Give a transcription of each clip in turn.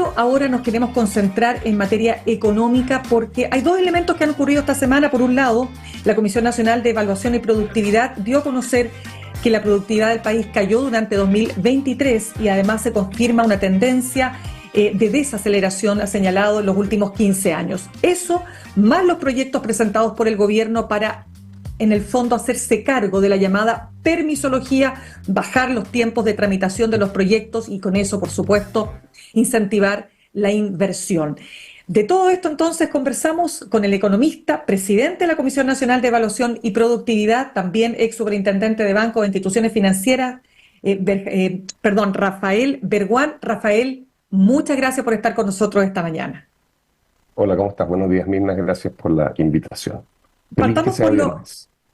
pero ahora nos queremos concentrar en materia económica porque hay dos elementos que han ocurrido esta semana. Por un lado, la Comisión Nacional de Evaluación y Productividad dio a conocer que la productividad del país cayó durante 2023 y además se confirma una tendencia de desaceleración ha señalado en los últimos 15 años. Eso, más los proyectos presentados por el gobierno para, en el fondo, hacerse cargo de la llamada permisología, bajar los tiempos de tramitación de los proyectos y con eso, por supuesto, incentivar la inversión. De todo esto, entonces, conversamos con el economista, presidente de la Comisión Nacional de Evaluación y Productividad, también ex superintendente de bancos e instituciones financieras, Rafael Berguán. Rafael, muchas gracias por estar con nosotros esta mañana. Hola, ¿cómo estás? Buenos días, Mirna. Gracias por la invitación. Partamos por lo...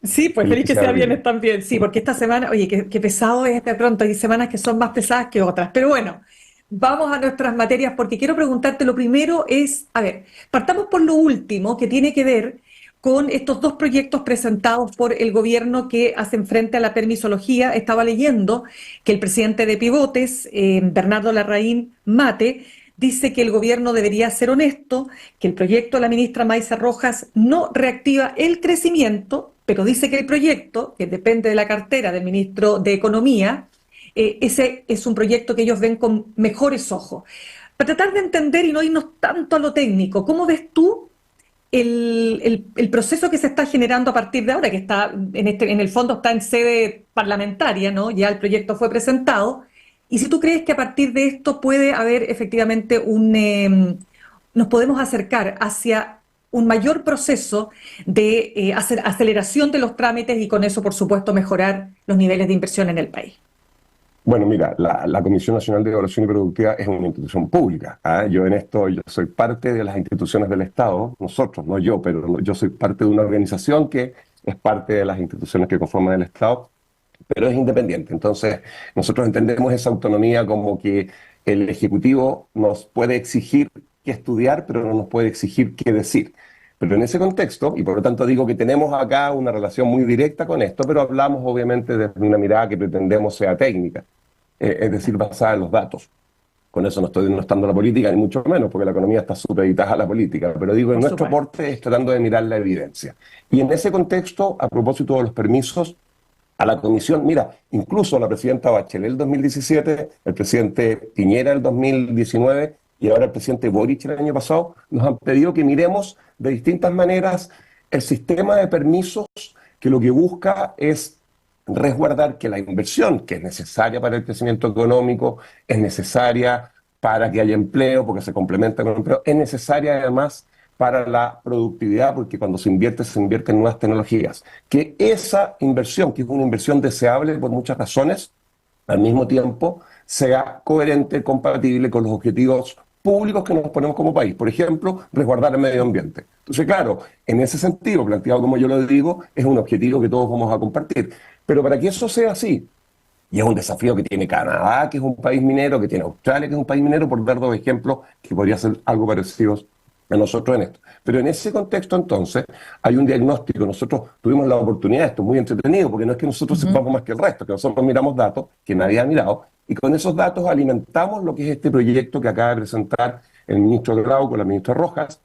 Sí, pues feliz que sea viernes también. Sí, porque esta semana, oye, qué pesado es de pronto. Hay semanas que son más pesadas que otras. Pero bueno, vamos a nuestras materias porque quiero preguntarte, lo primero es, a ver, partamos por lo último que tiene que ver con estos dos proyectos presentados por el gobierno que hacen frente a la permisología. Estaba leyendo que el presidente de Pivotes, Bernardo Larraín Mate, dice que el gobierno debería ser honesto, que el proyecto de la ministra Maisa Rojas no reactiva el crecimiento, pero dice que el proyecto, que depende de la cartera del ministro de Economía, ese es un proyecto que ellos ven con mejores ojos. Para tratar de entender y no irnos tanto a lo técnico, ¿cómo ves tú el proceso que se está generando a partir de ahora, que está en el fondo está en sede parlamentaria, ¿no? Ya el proyecto fue presentado, y si tú crees que a partir de esto puede haber efectivamente nos podemos acercar hacia un mayor proceso de aceleración de los trámites y con eso, por supuesto, mejorar los niveles de inversión en el país. Bueno, mira, la Comisión Nacional de Evaluación y Productividad es una institución pública. Yo en esto yo soy parte de las instituciones del Estado, nosotros, no yo, pero yo soy parte de una organización que es parte de las instituciones que conforman el Estado, pero es independiente. Entonces, nosotros entendemos esa autonomía como que el Ejecutivo nos puede exigir qué estudiar, pero no nos puede exigir qué decir. Pero en ese contexto, y por lo tanto digo que tenemos acá una relación muy directa con esto, pero hablamos obviamente desde una mirada que pretendemos sea técnica, es decir, basada en los datos. Con eso no estoy denostando la política, ni mucho menos, porque la economía está supeditada a la política, pero digo, en nuestro aporte es tratando de mirar la evidencia. Y en ese contexto, a propósito de los permisos, a la Comisión, mira, incluso la presidenta Bachelet el 2017, el presidente Piñera el 2019 y ahora el presidente Boric el año pasado, nos han pedido que miremos de distintas maneras el sistema de permisos que lo que busca es resguardar que la inversión, que es necesaria para el crecimiento económico, es necesaria para que haya empleo, porque se complementa con el empleo, es necesaria además para la productividad, porque cuando se invierte en nuevas tecnologías. Que esa inversión, que es una inversión deseable por muchas razones, al mismo tiempo sea coherente, compatible con los objetivos públicos que nos ponemos como país. Por ejemplo, resguardar el medio ambiente. Entonces, claro, en ese sentido, planteado como yo lo digo, es un objetivo que todos vamos a compartir. Pero para que eso sea así, y es un desafío que tiene Canadá, que es un país minero, que tiene Australia, que es un país minero, por dar dos ejemplos que podría ser algo parecido a nosotros en esto. Pero en ese contexto, entonces, hay un diagnóstico. Nosotros tuvimos la oportunidad, esto es muy entretenido, porque no es que nosotros sepamos más que el resto, que nosotros miramos datos que nadie ha mirado, y con esos datos alimentamos lo que es este proyecto que acaba de presentar el ministro Grau con la ministra Rojas,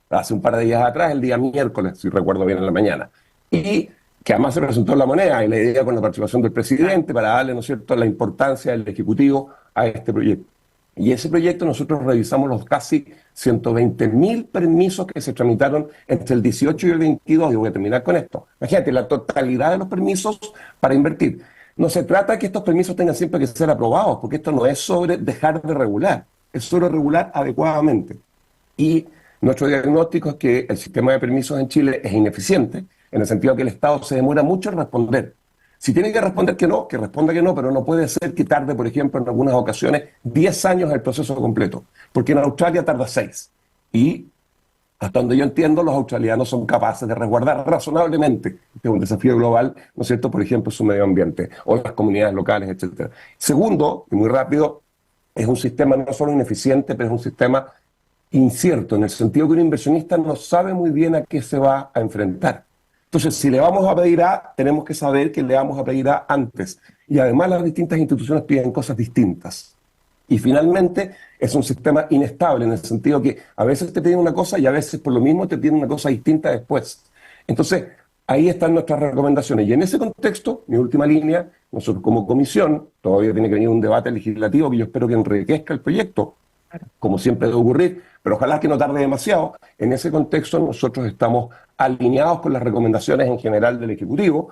hace un par de días atrás, el día miércoles, si recuerdo bien, en la mañana. Y que además se presentó en La Moneda, y la idea con la participación del presidente para darle, ¿no es cierto?, la importancia del Ejecutivo a este proyecto. Y ese proyecto nosotros revisamos los casi 120.000 permisos que se tramitaron entre el 18 y el 22, y voy a terminar con esto. Imagínate, la totalidad de los permisos para invertir. No se trata que estos permisos tengan siempre que ser aprobados, porque esto no es sobre dejar de regular, es sobre regular adecuadamente. Y nuestro diagnóstico es que el sistema de permisos en Chile es ineficiente, en el sentido que el Estado se demora mucho en responder. Si tiene que responder que no, que responda que no, pero no puede ser que tarde, por ejemplo, en algunas ocasiones, 10 años el proceso completo, porque en Australia tarda 6. Y hasta donde yo entiendo, los australianos son capaces de resguardar razonablemente, este es un desafío global, ¿no es cierto?, por ejemplo, su medio ambiente, o las comunidades locales, etcétera. Segundo, y muy rápido, es un sistema no solo ineficiente, pero es un sistema incierto, en el sentido que un inversionista no sabe muy bien a qué se va a enfrentar. Entonces, si le vamos a pedir A, tenemos que saber que le vamos a pedir A antes. Y además las distintas instituciones piden cosas distintas. Y finalmente es un sistema inestable en el sentido que a veces te piden una cosa y a veces por lo mismo te piden una cosa distinta después. Entonces, ahí están nuestras recomendaciones. Y en ese contexto, mi última línea, nosotros como comisión, todavía tiene que venir un debate legislativo que yo espero que enriquezca el proyecto, como siempre debe ocurrir, pero ojalá que no tarde demasiado. En ese contexto nosotros estamos alineados con las recomendaciones en general del Ejecutivo,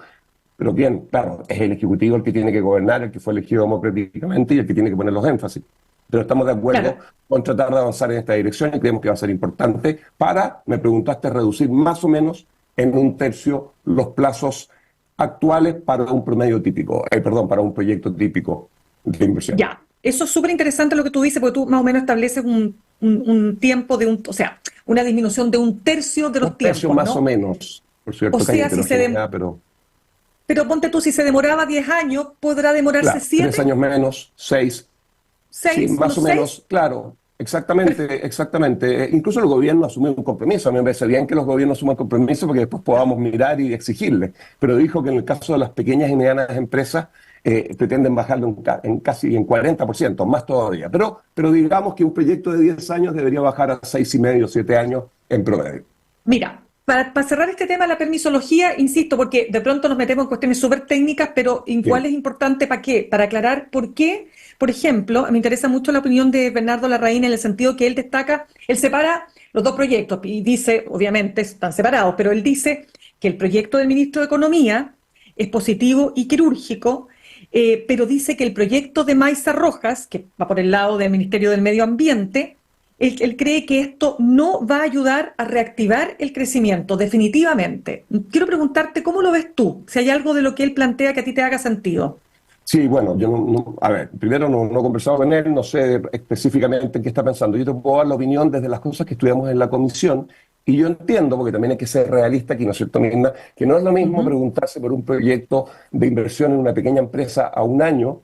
pero bien, claro, es el Ejecutivo el que tiene que gobernar, el que fue elegido democráticamente y el que tiene que poner los énfasis. Pero estamos de acuerdo Claro. con tratar de avanzar en esta dirección y creemos que va a ser importante para, me preguntaste, reducir más o menos en un tercio los plazos actuales para un promedio típico, perdón, para un proyecto típico de inversión. Ya, eso es súper interesante lo que tú dices, porque tú más o menos estableces un tiempo o sea, una disminución de un tercio de Un los tercio tiempos, más o ¿no? menos, por O cierto, que hay sea, heterogeneidad, pero pero ponte tú, si se demoraba 10 años, podrá demorarse claro, 3 7, años menos, 6. Sí, 6, más unos o 6. menos, claro, exactamente, exactamente. Incluso el gobierno asumió un compromiso. A mí me parece bien que los gobiernos asuman compromiso porque después podamos mirar y exigirle. Pero dijo que en el caso de las pequeñas y medianas empresas pretenden bajarlo en casi en 40%, más todavía. Pero digamos que un proyecto de 10 años debería bajar a 6,5, 7 años en promedio. Mira, para cerrar este tema de la permisología, insisto, porque de pronto nos metemos en cuestiones súper técnicas, pero igual Bien, es importante ¿para qué? Para aclarar por qué, por ejemplo, me interesa mucho la opinión de Bernardo Larraín en el sentido que él destaca, él separa los dos proyectos y dice, obviamente están separados, pero él dice que el proyecto del ministro de Economía es positivo y quirúrgico, pero dice que el proyecto de Maiza Rojas, que va por el lado del Ministerio del Medio Ambiente, él cree que esto no va a ayudar a reactivar el crecimiento, definitivamente. Quiero preguntarte, ¿cómo lo ves tú? Si hay algo de lo que él plantea que a ti te haga sentido. sí, bueno, yo a ver, primero no he conversado con él, no sé específicamente en qué está pensando. Yo te puedo dar la opinión desde las cosas que estudiamos en la comisión y yo entiendo, porque también hay que ser realista aquí, ¿no es cierto, Mirna? Que no es lo mismo Ujú. preguntarse por un proyecto de inversión en una pequeña empresa a un año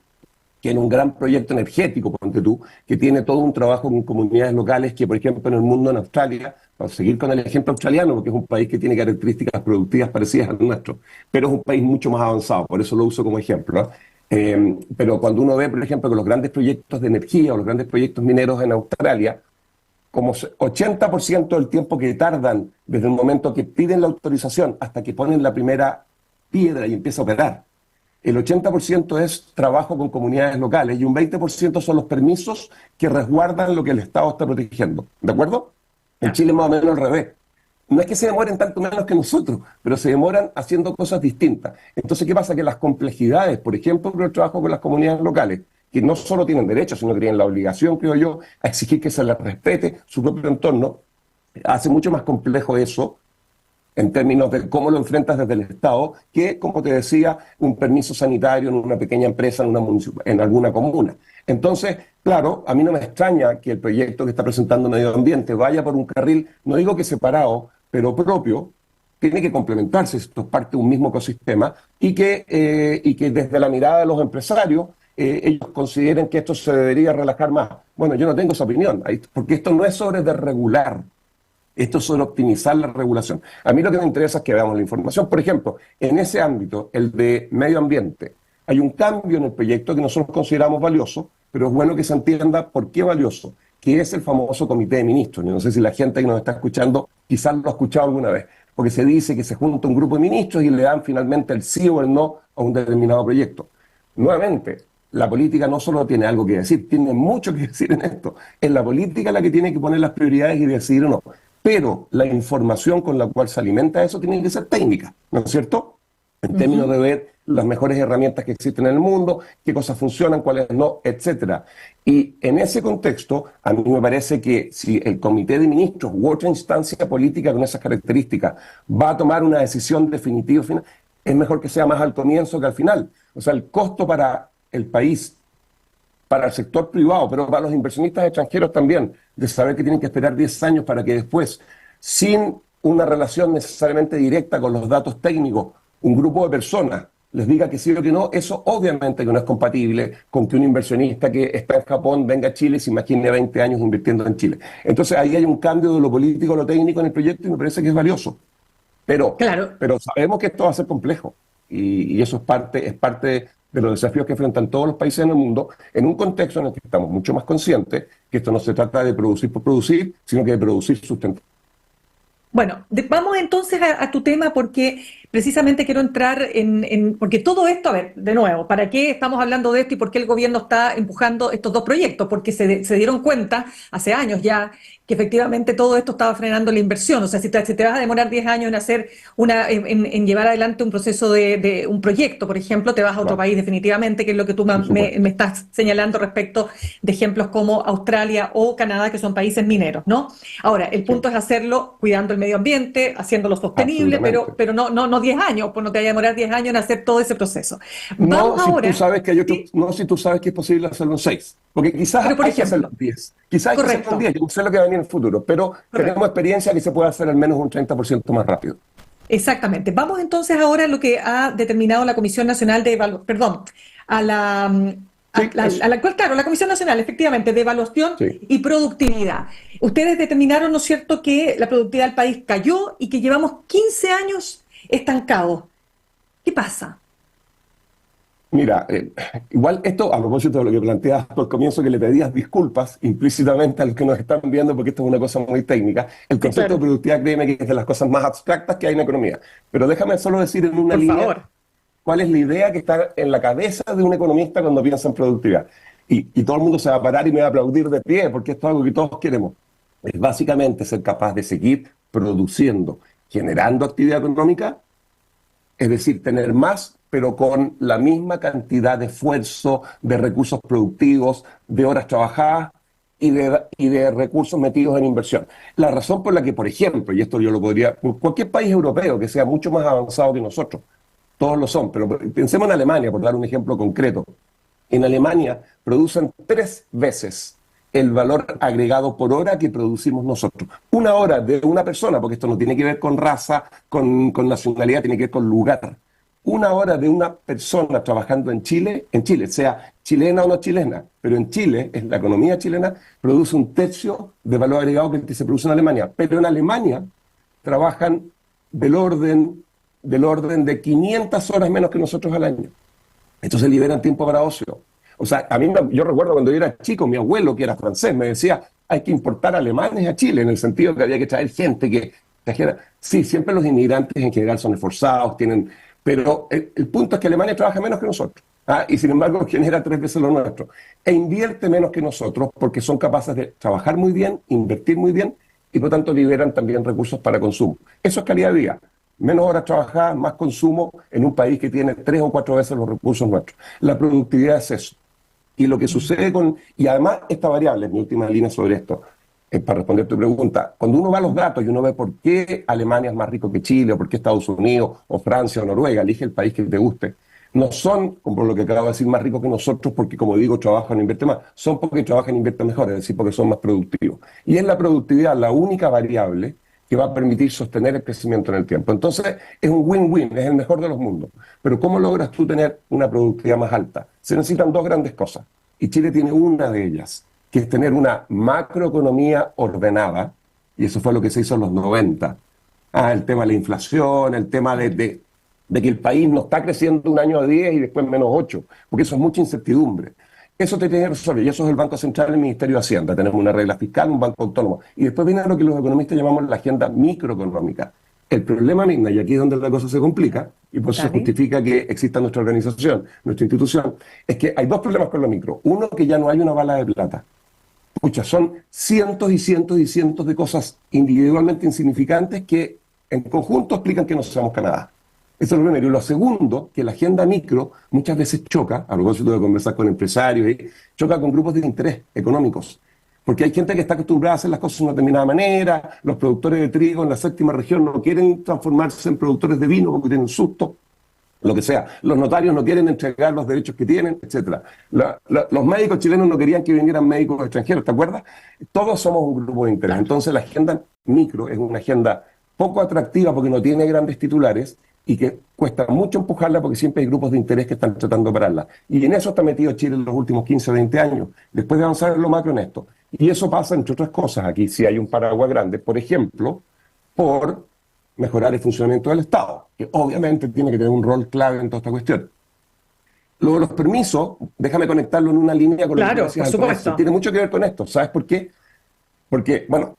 que en un gran proyecto energético, ponte tú, que tiene todo un trabajo con comunidades locales que, por ejemplo, en el mundo, en Australia, para seguir con el ejemplo australiano, porque es un país que tiene características productivas parecidas al nuestro, pero es un país mucho más avanzado, por eso lo uso como ejemplo, ¿no? Pero cuando uno ve, por ejemplo, que los grandes proyectos de energía o los grandes proyectos mineros en Australia, como 80% del tiempo que tardan desde el momento que piden la autorización hasta que ponen la primera piedra y empieza a operar, el 80% es trabajo con comunidades locales y un 20% son los permisos que resguardan lo que el Estado está protegiendo. ¿De acuerdo? En Ya. Chile más o menos al revés. No es que se demoren tanto menos que nosotros, pero se demoran haciendo cosas distintas. Entonces, ¿qué pasa? Que las complejidades, por ejemplo, del trabajo con las comunidades locales, que no solo tienen derecho, sino que tienen la obligación, creo yo, a exigir que se les respete su propio entorno, hace mucho más complejo eso en términos de cómo lo enfrentas desde el Estado, que, como te decía, un permiso sanitario en una pequeña empresa, en alguna comuna. Entonces, claro, a mí no me extraña que el proyecto que está presentando Medio Ambiente vaya por un carril, no digo que separado, pero propio, tiene que complementarse, esto es parte de un mismo ecosistema, y que desde la mirada de los empresarios, ellos consideren que esto se debería relajar más. Bueno, yo no tengo esa opinión, porque esto no es sobre desregular, esto es sobre optimizar la regulación. A mí lo que me interesa es que veamos la información. Por ejemplo, en ese ámbito, el de medio ambiente, hay un cambio en el proyecto que nosotros consideramos valioso, pero es bueno que se entienda por qué valioso, que es el famoso comité de ministros. Yo no sé si la gente que nos está escuchando quizás lo ha escuchado alguna vez, porque se dice que se junta un grupo de ministros y le dan finalmente el sí o el no a un determinado proyecto. Nuevamente, la política no solo tiene algo que decir, tiene mucho que decir en esto. Es la política la que tiene que poner las prioridades y decidir o no. Pero la información con la cual se alimenta eso tiene que ser técnica, ¿no es cierto? En términos Ujú. de ver las mejores herramientas que existen en el mundo, qué cosas funcionan, cuáles no, etcétera. Y en ese contexto, a mí me parece que si el Comité de Ministros u otra instancia política con esas características va a tomar una decisión definitiva, final, es mejor que sea más al comienzo que al final. O sea, el costo para el país, para el sector privado, pero para los inversionistas extranjeros también, de saber que tienen que esperar 10 años para que después, sin una relación necesariamente directa con los datos técnicos, un grupo de personas les diga que sí o que no, eso obviamente que no es compatible con que un inversionista que está en Japón venga a Chile y se imagine 20 años invirtiendo en Chile. Entonces ahí hay un cambio de lo político a lo técnico en el proyecto y me parece que es valioso. Pero, Claro. pero sabemos que esto va a ser complejo y eso es parte de los desafíos que enfrentan todos los países en el mundo, en un contexto en el que estamos mucho más conscientes que esto no se trata de producir por producir, sino que de producir sustentabilidad. Bueno, vamos entonces a tu tema porque precisamente quiero entrar porque todo esto, a ver, de nuevo, ¿para qué estamos hablando de esto y por qué el gobierno está empujando estos dos proyectos? Porque se dieron cuenta hace años ya que efectivamente todo esto estaba frenando la inversión. O sea, si te vas a demorar 10 años en hacer en llevar adelante un proceso de un proyecto, por ejemplo, te vas a otro país definitivamente, que es lo que tú me estás señalando respecto de ejemplos como Australia o Canadá, que son países mineros, ¿no? Ahora, el punto es hacerlo cuidando el medio ambiente, haciéndolo sostenible, pero no 10 años, pues no te vaya a demorar 10 años en hacer todo ese proceso. Vamos ahora. No, si tú sabes que es posible hacerlo en 6. Porque quizás hay que hacerlo en 10. Quizás hay que hacerlo en 10. Yo no sé lo que va a venir en el futuro, pero tenemos experiencia que se puede hacer al menos un 30% más rápido. Exactamente. Vamos entonces ahora a lo que ha determinado la Comisión Nacional de Evaluación, perdón, la Comisión Nacional, efectivamente, de Evaluación y Productividad. Ustedes determinaron, ¿no es cierto?, que la productividad del país cayó y que llevamos 15 años estancados. ¿Qué pasa? Mira, igual esto, a propósito de lo que planteas por comienzo, que le pedías disculpas implícitamente a los que nos están viendo, porque esto es una cosa muy técnica. El concepto de productividad, créeme que es de las cosas más abstractas que hay en economía. Pero déjame solo decir en una línea cuál es la idea que está en la cabeza de un economista cuando piensa en productividad. Y todo el mundo se va a parar y me va a aplaudir de pie, porque esto es algo que todos queremos. Es básicamente ser capaz de seguir produciendo, generando actividad económica, es decir, tener más, pero con la misma cantidad de esfuerzo, de recursos productivos, de horas trabajadas y de recursos metidos en inversión. La razón por la que, por ejemplo, y esto yo lo podría, cualquier país europeo que sea mucho más avanzado que nosotros, todos lo son, pero pensemos en Alemania, por dar un ejemplo concreto. En Alemania producen 3 veces el valor agregado por hora que producimos nosotros. Una hora de una persona, porque esto no tiene que ver con raza, con nacionalidad, tiene que ver con lugar. Una hora de una persona trabajando en Chile, sea chilena o no chilena, pero en Chile, en la economía chilena, produce un tercio de valor agregado que se produce en Alemania. Pero en Alemania trabajan del orden de 500 horas menos que nosotros al año. Entonces liberan tiempo para ocio. O sea, yo recuerdo cuando yo era chico, mi abuelo, que era francés, me decía, hay que importar alemanes a Chile, en el sentido que había que traer gente que trajera. Sí, siempre los inmigrantes en general son esforzados, pero el punto es que Alemania trabaja menos que nosotros, y sin embargo genera 3 veces lo nuestro. E invierte menos que nosotros porque son capaces de trabajar muy bien, invertir muy bien, y por tanto liberan también recursos para consumo. Eso es calidad de vida. Menos horas trabajadas, más consumo en un país que tiene 3 o 4 veces los recursos nuestros. La productividad es eso. Y lo que sucede y además esta variable, es mi última línea sobre esto, para responder tu pregunta, cuando uno va a los datos y uno ve por qué Alemania es más rico que Chile, o por qué Estados Unidos, o Francia, o Noruega, elige el país que te guste, no son, como lo que acabo de decir, más ricos que nosotros porque, como digo, trabajan e invierten más, son porque trabajan e invierten mejor, es decir, porque son más productivos. Y es la productividad la única variable que va a permitir sostener el crecimiento en el tiempo. Entonces, es un win-win, es el mejor de los mundos. Pero ¿cómo logras tú tener una productividad más alta? Se necesitan 2 grandes cosas, y Chile tiene una de ellas, que es tener una macroeconomía ordenada, y eso fue lo que se hizo en los 90. El tema de la inflación, el tema de que el país no está creciendo un año a 10 y después menos 8, porque eso es mucha incertidumbre. Eso te tiene que resolver, y eso es el Banco Central y el Ministerio de Hacienda. Tenemos una regla fiscal, un banco autónomo. Y después viene lo que los economistas llamamos la agenda microeconómica. El problema, Mirna, y aquí es donde la cosa se complica, y por eso se justifica que exista nuestra organización, nuestra institución, es que hay 2 problemas con lo micro. Uno, que ya no hay una bala de plata. Pucha, son cientos y cientos y cientos de cosas individualmente insignificantes que en conjunto explican que no seamos Canadá. Eso es lo primero. Y lo segundo, que la agenda micro muchas veces choca, a propósito de conversar con empresarios, choca con grupos de interés económicos. Porque hay gente que está acostumbrada a hacer las cosas de una determinada manera, los productores de trigo en la 7ª región no quieren transformarse en productores de vino porque tienen susto, lo que sea. Los notarios no quieren entregar los derechos que tienen, etc. Los médicos chilenos no querían que vinieran médicos extranjeros, ¿te acuerdas? Todos somos un grupo de interés. Entonces la agenda micro es una agenda poco atractiva porque no tiene grandes titulares y que cuesta mucho empujarla porque siempre hay grupos de interés que están tratando de pararla. Y en eso está metido Chile en los últimos 15 o 20 años, después de avanzar en lo macro en esto. Y eso pasa, entre otras cosas, aquí sí hay un paraguas grande, por ejemplo, por mejorar el funcionamiento del Estado, que obviamente tiene que tener un rol clave en toda esta cuestión. Lo de los permisos, déjame conectarlo en una línea con lo que tú Claro, por decías al comienzo. supuesto. Tiene mucho que ver con esto. ¿Sabes por qué? Porque, bueno,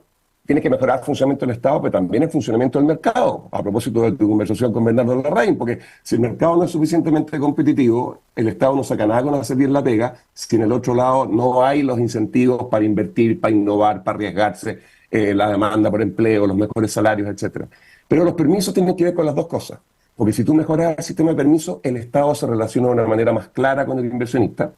tiene que mejorar el funcionamiento del Estado, pero también el funcionamiento del mercado. A propósito de tu conversación con Bernardo Larraín, porque si el mercado no es suficientemente competitivo, el Estado no saca nada con hacer bien la pega, si en el otro lado no hay los incentivos para invertir, para innovar, para arriesgarse, la demanda por empleo, los mejores salarios, etcétera. Pero los permisos tienen que ver con las dos cosas. Porque si tú mejoras el sistema de permisos, el Estado se relaciona de una manera más clara con el inversionista,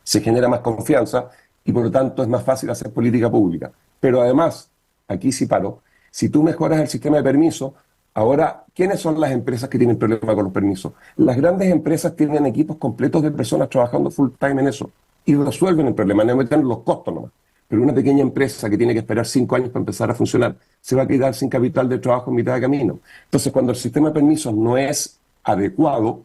se genera más confianza y por lo tanto es más fácil hacer política pública. Pero además, aquí sí paro, si tú mejoras el sistema de permisos, ahora, ¿quiénes son las empresas que tienen problemas con los permisos? Las grandes empresas tienen equipos completos de personas trabajando full time en eso y resuelven el problema, no meten los costos nomás. Pero una pequeña empresa que tiene que esperar 5 años para empezar a funcionar, se va a quedar sin capital de trabajo en mitad de camino. Entonces, cuando el sistema de permisos no es adecuado,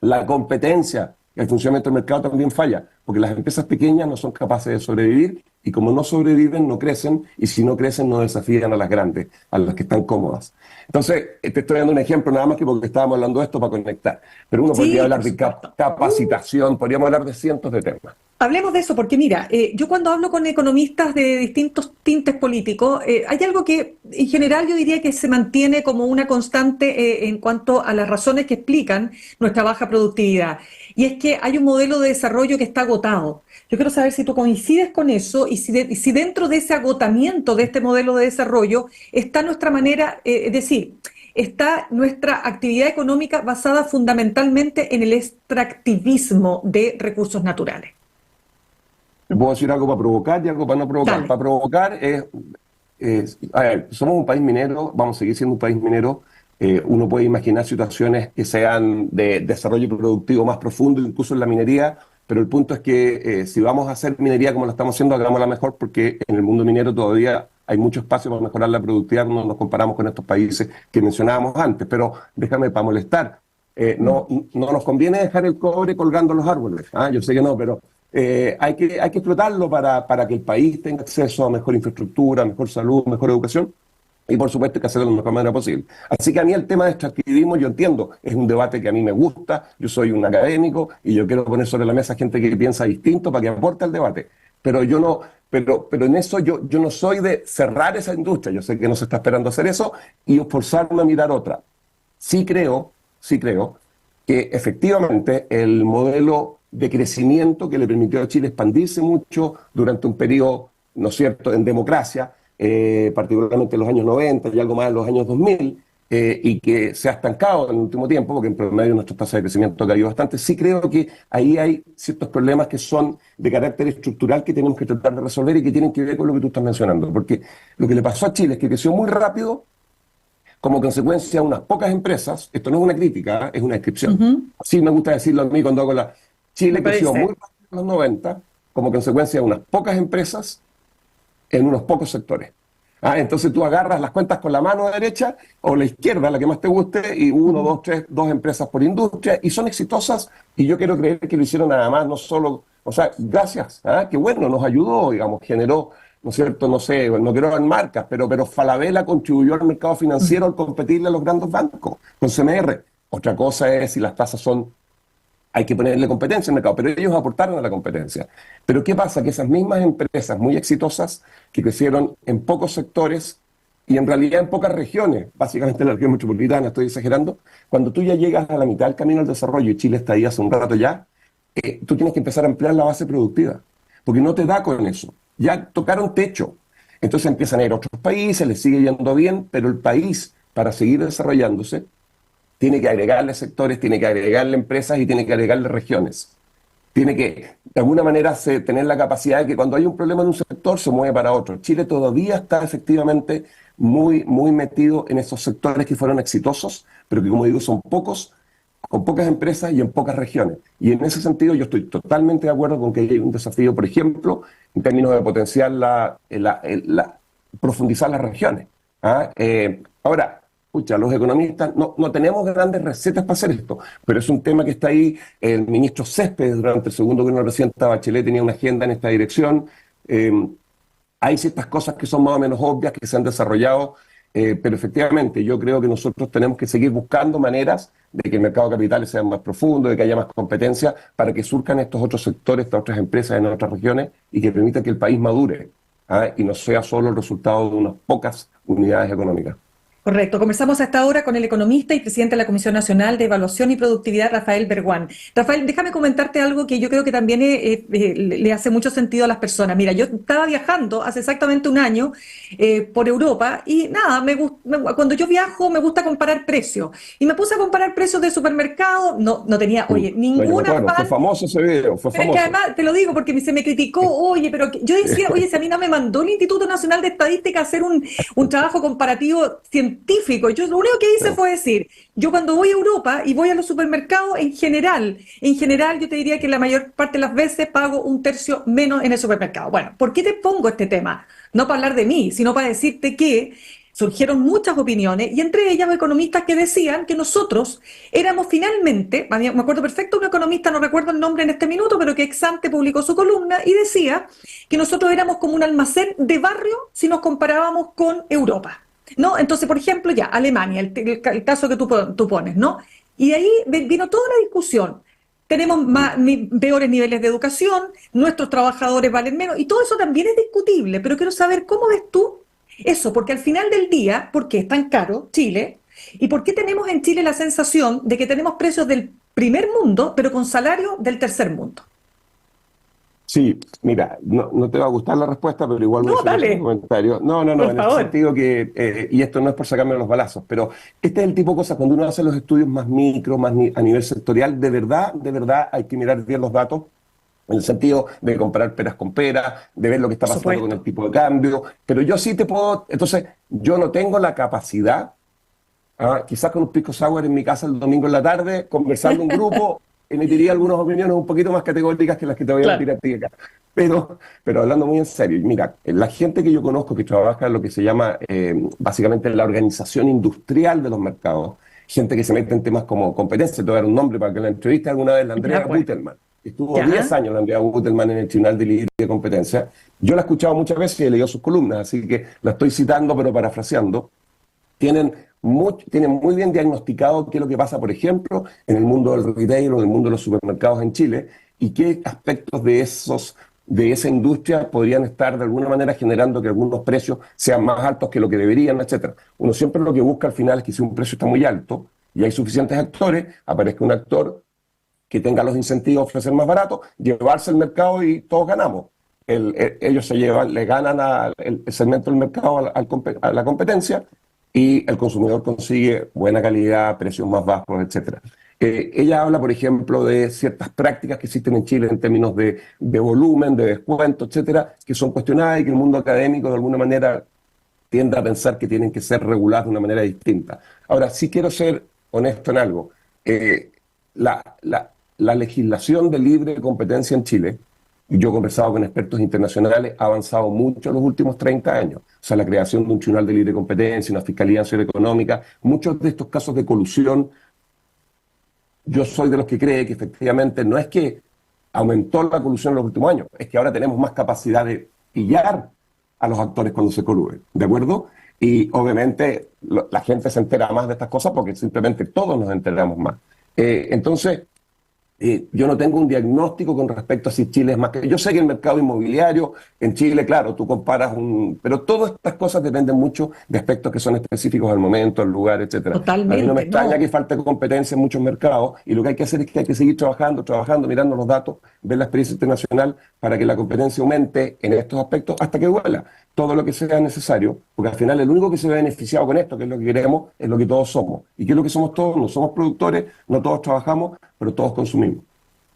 la competencia y el funcionamiento del mercado también falla, porque las empresas pequeñas no son capaces de sobrevivir y como no sobreviven, no crecen y si no crecen, no desafían a las grandes, a las que están cómodas. Entonces, te estoy dando un ejemplo nada más que porque estábamos hablando de esto para conectar. Pero uno podría Sí, hablar por de supuesto. capacitación, podríamos hablar de cientos de temas. Hablemos de eso, porque mira, yo cuando hablo con economistas de distintos tintes políticos, hay algo que en general yo diría que se mantiene como una constante en cuanto a las razones que explican nuestra baja productividad. Y es que hay un modelo de desarrollo que está agotado. Yo quiero saber si tú coincides con eso y si dentro de ese agotamiento de este modelo de desarrollo está nuestra manera, es decir, está nuestra actividad económica basada fundamentalmente en el extractivismo de recursos naturales. Te puedo decir algo para provocar y algo para no provocar. Dale. Para provocar a ver, somos un país minero, vamos a seguir siendo un país minero. Uno puede imaginar situaciones que sean de desarrollo productivo más profundo, incluso en la minería, pero el punto es que si vamos a hacer minería como lo estamos haciendo, hagámosla mejor porque en el mundo minero todavía hay mucho espacio para mejorar la productividad cuando nos comparamos con estos países que mencionábamos antes. Pero déjame para molestar. No nos conviene dejar el cobre colgando en los árboles. Yo sé que no, pero hay que explotarlo para que el país tenga acceso a mejor infraestructura, mejor salud, mejor educación. Y por supuesto hay que hacerlo de la mejor manera posible. Así que a mí el tema de extractivismo, yo entiendo, es un debate que a mí me gusta, yo soy un académico y yo quiero poner sobre la mesa gente que piensa distinto para que aporte al debate. Pero yo no, pero en eso yo no soy de cerrar esa industria, yo sé que no se está esperando hacer eso y forzarme a mirar otra. Sí creo que efectivamente el modelo de crecimiento que le permitió a Chile expandirse mucho durante un periodo, ¿no es cierto?, en democracia, particularmente en los años 90 y algo más en los años 2000, y que se ha estancado en el último tiempo, porque en promedio nuestra tasa de crecimiento ha caído bastante. Sí creo que ahí hay ciertos problemas que son de carácter estructural que tenemos que tratar de resolver y que tienen que ver con lo que tú estás mencionando, porque lo que le pasó a Chile es que creció muy rápido como consecuencia a unas pocas empresas. Esto no es una crítica, es una descripción. Ujú. Así me gusta decirlo a mí cuando hago la... Me Chile creció muy parece. rápido en los 90 como consecuencia de unas pocas empresas en unos pocos sectores. Entonces tú agarras las cuentas con la mano derecha o la izquierda, la que más te guste, y uno, Ujú. dos, tres, dos empresas por industria, y son exitosas, y yo quiero creer que lo hicieron nada más, no solo, o sea, gracias, que bueno, nos ayudó, digamos, generó, ¿no es cierto? No sé, no quiero dar marcas, pero Falabella contribuyó al mercado financiero al competirle a los grandes bancos con CMR. Otra cosa es si las tasas son, hay que ponerle competencia al mercado, pero ellos aportaron a la competencia. Pero ¿qué pasa? Que esas mismas empresas muy exitosas que crecieron en pocos sectores y en realidad en pocas regiones, básicamente en la región metropolitana, estoy exagerando, cuando tú ya llegas a la mitad del camino al desarrollo, y Chile está ahí hace un rato ya, tú tienes que empezar a ampliar la base productiva, porque no te da con eso. Ya tocaron techo. Entonces empiezan a ir a otros países, les sigue yendo bien, pero el país, para seguir desarrollándose, tiene que agregarle sectores, tiene que agregarle empresas y tiene que agregarle regiones. Tiene que, de alguna manera, tener la capacidad de que cuando hay un problema en un sector se mueve para otro. Chile todavía está efectivamente muy, muy metido en esos sectores que fueron exitosos, pero que, como digo, son pocos, con pocas empresas y en pocas regiones. Y en ese sentido yo estoy totalmente de acuerdo con que hay un desafío, por ejemplo, en términos de potenciar profundizar las regiones. Ahora, escucha, los economistas no tenemos grandes recetas para hacer esto, pero es un tema que está ahí. El ministro Céspedes, durante el segundo gobierno de la presidenta Bachelet, tenía una agenda en esta dirección. Hay ciertas cosas que son más o menos obvias que se han desarrollado. Pero efectivamente yo creo que nosotros tenemos que seguir buscando maneras de que el mercado de capitales sea más profundo, de que haya más competencia, para que surjan estos otros sectores, estas otras empresas en otras regiones y que permita que el país madure, ¿ah? Y no sea solo el resultado de unas pocas unidades económicas. Correcto. Conversamos a esta hora con el economista y presidente de la Comisión Nacional de Evaluación y Productividad, Rafael Berguán. Rafael, déjame comentarte algo que yo creo que también le hace mucho sentido a las personas. Mira, yo estaba viajando hace exactamente un año por Europa y nada, cuando yo viajo me gusta comparar precios. Y me puse a comparar precios de supermercado, no tenía, oye, No, yo me ningún acuerdo, fue afán. famoso ese video, fue Pero es que famoso. además, te lo digo porque se me criticó, oye, pero yo decía, oye, si a mí no me mandó el Instituto Nacional de Estadística a hacer un trabajo comparativo científico, yo lo único que hice fue decir, yo cuando voy a Europa y voy a los supermercados, en general yo te diría que la mayor parte de las veces pago un tercio menos en el supermercado. Bueno, ¿por qué te pongo este tema? No para hablar de mí, sino para decirte que surgieron muchas opiniones y entre ellas economistas que decían que nosotros éramos finalmente, me acuerdo perfecto, un economista, no recuerdo el nombre en este minuto, pero que ex ante publicó su columna y decía que nosotros éramos como un almacén de barrio si nos comparábamos con Europa, ¿no? Entonces, por ejemplo, ya, Alemania, el caso que tú pones, ¿no? Y de ahí vino toda la discusión. Tenemos peores niveles de educación, nuestros trabajadores valen menos, y todo eso también es discutible, pero quiero saber cómo ves tú eso, porque al final del día, ¿por qué es tan caro Chile? ¿Y por qué tenemos en Chile la sensación de que tenemos precios del primer mundo, pero con salarios del tercer mundo? Sí, mira, no te va a gustar la respuesta, pero igual voy a No, hacer un dale, comentario. No, por en el favor. sentido que, y esto no es por sacarme los balazos, pero este es el tipo de cosas, cuando uno hace los estudios más micro, a nivel sectorial, de verdad hay que mirar bien los datos, en el sentido de comparar peras con peras, de ver lo que está Por pasando con el supuesto. tipo de cambio, pero yo sí te puedo, entonces, yo no tengo la capacidad. Quizás con un pisco sour en mi casa el domingo en la tarde, conversando un grupo, emitiría algunas opiniones un poquito más categóricas que las que te voy a Claro. emitir a ti acá. Pero hablando muy en serio, mira, la gente que yo conozco que trabaja en lo que se llama básicamente la organización industrial de los mercados, gente que se mete en temas como competencia, te voy a dar un nombre para que la entreviste alguna vez, la Andrea Ya, pues. Butelman. Estuvo 10 Ya. años la Andrea Butelman en el Tribunal de Liderazgo de Competencia. Yo la he escuchado muchas veces y he leído sus columnas, así que la estoy citando pero parafraseando. Tienen muy bien diagnosticado qué es lo que pasa, por ejemplo, en el mundo del retail o en el mundo de los supermercados en Chile y qué aspectos de esa industria podrían estar de alguna manera generando que algunos precios sean más altos que lo que deberían, etcétera. Uno siempre lo que busca al final es que si un precio está muy alto y hay suficientes actores, aparezca un actor que tenga los incentivos de ofrecer más barato, llevarse el mercado y todos ganamos. Ellos le ganan el segmento del mercado a la competencia y el consumidor consigue buena calidad, precios más bajos, etcétera. Ella habla, por ejemplo, de ciertas prácticas que existen en Chile en términos de volumen, de descuento, etcétera, que son cuestionadas y que el mundo académico de alguna manera tiende a pensar que tienen que ser reguladas de una manera distinta. Ahora, sí quiero ser honesto en algo. Eh, la, la- la legislación de libre competencia en Chile, y yo he conversado con expertos internacionales, ha avanzado mucho en los últimos 30 años. O sea, la creación de un tribunal de libre competencia, una fiscalía nacional económica, muchos de estos casos de colusión, yo soy de los que cree que efectivamente no es que aumentó la colusión en los últimos años, es que ahora tenemos más capacidad de pillar a los actores cuando se coluden, ¿de acuerdo? Y obviamente la gente se entera más de estas cosas porque simplemente todos nos enteramos más. Entonces, yo no tengo un diagnóstico con respecto a si Chile es más que... Yo sé que el mercado inmobiliario en Chile, claro, tú comparas un... Pero todas estas cosas dependen mucho de aspectos que son específicos al momento, al lugar, etcétera. A mí no me Totalmente, extraña no. que falte competencia en muchos mercados y lo que hay que hacer es que hay que seguir trabajando, mirando los datos, ver la experiencia internacional para que la competencia aumente en estos aspectos hasta que duela todo lo que sea necesario, porque al final el único que se ve beneficiado con esto, que es lo que queremos, es lo que todos somos. ¿Y qué es lo que somos todos? No somos productores, no todos trabajamos, pero todos consumimos.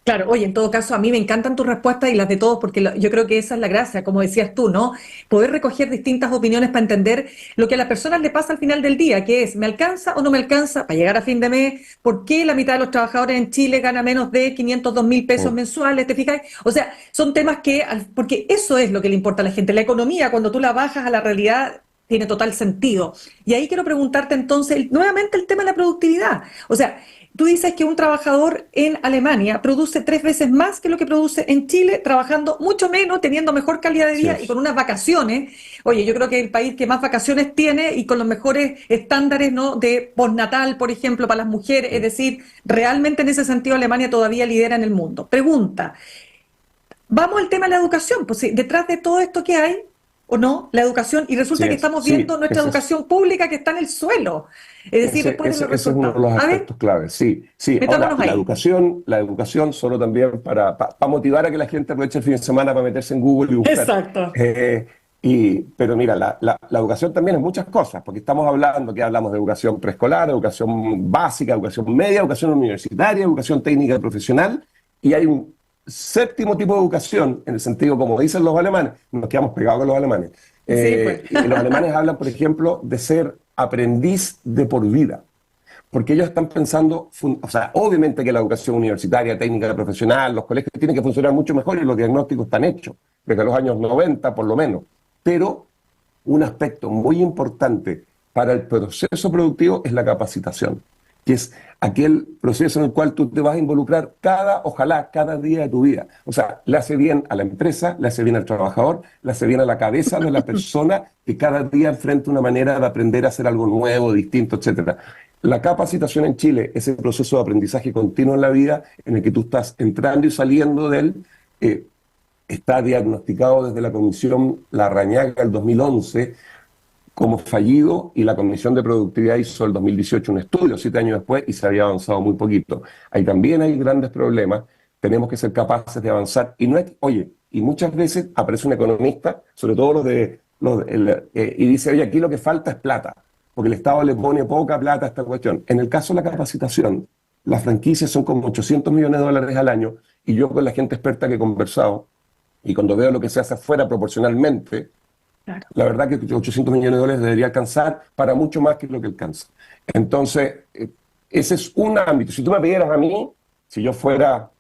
Claro, oye, en todo caso, a mí me encantan tus respuestas y las de todos, porque yo creo que esa es la gracia, como decías tú, ¿no? Poder recoger distintas opiniones para entender lo que a las personas le pasa al final del día, que es, ¿me alcanza o no me alcanza para llegar a fin de mes? ¿Por qué la mitad de los trabajadores en Chile gana menos de 502.000 pesos Mm. mensuales? ¿Te fijas? O sea, son temas que, porque eso es lo que le importa a la gente. La economía, cuando tú la bajas a la realidad, tiene total sentido. Y ahí quiero preguntarte entonces, nuevamente el tema de la productividad. O sea, tú dices que un trabajador en Alemania produce 3 veces más que lo que produce en Chile, trabajando mucho menos, teniendo mejor calidad de Así vida y con es. unas vacaciones. Oye, yo creo que es el país que más vacaciones tiene y con los mejores estándares, ¿no?, de postnatal, por ejemplo, para las mujeres. Es Sí. decir, realmente en ese sentido Alemania todavía lidera en el mundo. Pregunta, vamos al tema de la educación, pues sí, detrás de todo esto que hay, o no, la educación, y resulta Sí, que estamos sí, viendo nuestra ese es. educación pública que está en el suelo, es decir, después de los Ese es uno de resultados. los A ver, aspectos claves. Sí, sí. Ahora, metámonos ahí. la educación solo también para motivar a que la gente aproveche el fin de semana para meterse en Google y buscar. Exacto. Eh, pero mira, la educación también es muchas cosas, porque estamos hablando, que hablamos de educación preescolar, educación básica, educación media, educación universitaria, educación técnica y profesional, y hay un séptimo tipo de educación, en el sentido, como dicen los alemanes, nos quedamos pegados con los alemanes. Sí, pues. Y los alemanes hablan, por ejemplo, de ser aprendiz de por vida, porque ellos están pensando, o sea, obviamente que la educación universitaria, técnica, profesional, los colegios tienen que funcionar mucho mejor y los diagnósticos están hechos, desde los años 90 por lo menos, pero un aspecto muy importante para el proceso productivo es la capacitación, que es aquel proceso en el cual tú te vas a involucrar ojalá, cada día de tu vida. O sea, le hace bien a la empresa, le hace bien al trabajador, le hace bien a la cabeza de la persona que cada día enfrenta una manera de aprender a hacer algo nuevo, distinto, etcétera. La capacitación en Chile, ese proceso de aprendizaje continuo en la vida, en el que tú estás entrando y saliendo de él, eh, está diagnosticado desde la Comisión Larrañaga del 2011 como fallido, y la Comisión de Productividad hizo el 2018 un estudio, 7 años después, y se había avanzado muy poquito. Ahí también hay grandes problemas, tenemos que ser capaces de avanzar, y no es, oye, y muchas veces aparece un economista, sobre todo y dice, oye, aquí lo que falta es plata, porque el Estado le pone poca plata a esta cuestión. En el caso de la capacitación, las franquicias son como 800 millones de dólares al año, y yo con la gente experta que he conversado, y cuando veo lo que se hace afuera proporcionalmente, Claro. la verdad que 800 millones de dólares debería alcanzar para mucho más que lo que alcanza. Entonces, ese es un ámbito. Si tú me pidieras a mí, si yo fuera,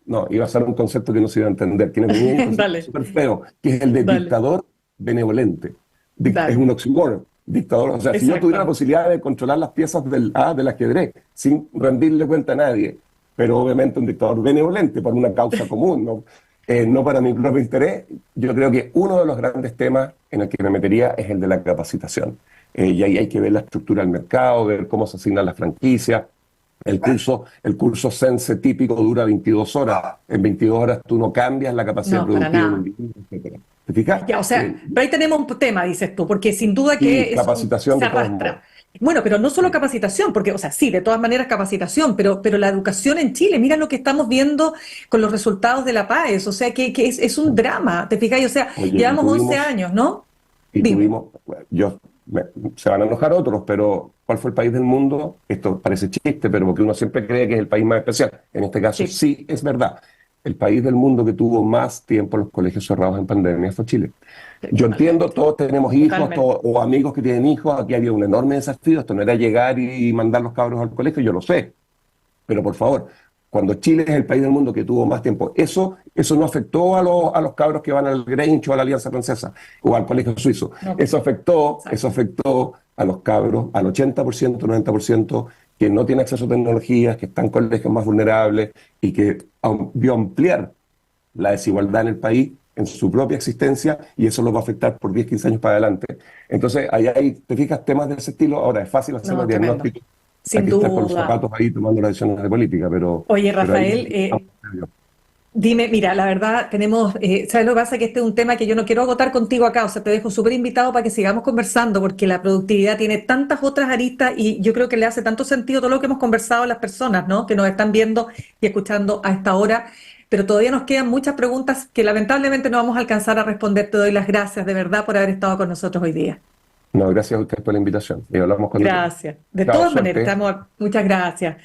no, iba a ser un concepto que no se iba a entender, tiene un concepto Dale, súper feo, que es el de dale, dictador benevolente. Es dale. un oxímoron. Dictador, o sea, si yo tuviera la Exacto. posibilidad de controlar las piezas del ajedrez sin rendirle cuenta a nadie, pero obviamente un dictador benevolente por una causa común, ¿no? No para mi propio interés, yo creo que uno de los grandes temas en el que me metería es el de la capacitación. Y ahí hay que ver la estructura del mercado, ver cómo se asignan las franquicias. El curso Sense típico dura 22 horas. En 22 horas tú no cambias la capacidad No, para productiva de un nada. individuo, etcétera. ¿Te fijas? Ya, o sea, pero ahí tenemos un tema, dices tú, porque sin duda Y que capacitación se de todos modos. arrastra. Bueno, pero no solo Sí. capacitación, porque, o sea, sí, de todas maneras capacitación, pero la educación en Chile, mira lo que estamos viendo con los resultados de la PAES, o sea, que es un drama, ¿te fijáis? O sea, Oye, llevamos 11 años, ¿no? y Dime. tuvimos, yo, se van a enojar otros, pero ¿cuál fue el país del mundo? Esto parece chiste, pero porque uno siempre cree que es el país más especial. En este caso Sí, sí es verdad. El país del mundo que tuvo más tiempo los colegios cerrados en pandemia fue Chile. sí, Yo entiendo, totalmente, todos tenemos hijos, totalmente. o amigos que tienen hijos, aquí había un enorme desafío, esto no era llegar y mandar los cabros al colegio, yo lo sé, pero por favor, cuando Chile es el país del mundo que tuvo más tiempo, eso no afectó a los cabros que van al Grange o a la Alianza Francesa o al Colegio Suizo. No, Eso afectó, eso exacto. afectó a los cabros, al 80%, 90%, que no tienen acceso a tecnologías, que están en colegios más vulnerables, y que vio ampliar la desigualdad en el país en su propia existencia, y eso los va a afectar por 10, 15 años para adelante. Entonces, ahí te fijas, temas de ese estilo. Ahora, es fácil hacer los No, tremendo. diagnósticos, hay Sin que estar con los duda. zapatos ahí tomando las decisiones de política, Oye, pero ahí Rafael, estamos en serio. dime, mira, la verdad tenemos, ¿sabes lo que pasa? Que este es un tema que yo no quiero agotar contigo acá, o sea, te dejo súper invitado para que sigamos conversando, porque la productividad tiene tantas otras aristas y yo creo que le hace tanto sentido todo lo que hemos conversado a las personas, ¿no? Que nos están viendo y escuchando a esta hora, pero todavía nos quedan muchas preguntas que lamentablemente no vamos a alcanzar a responder. Te doy las gracias de verdad por haber estado con nosotros hoy día. No, gracias a ustedes por la invitación y hablamos cuando quieran. Gracias. De Chao, todas maneras, suerte. muchas gracias.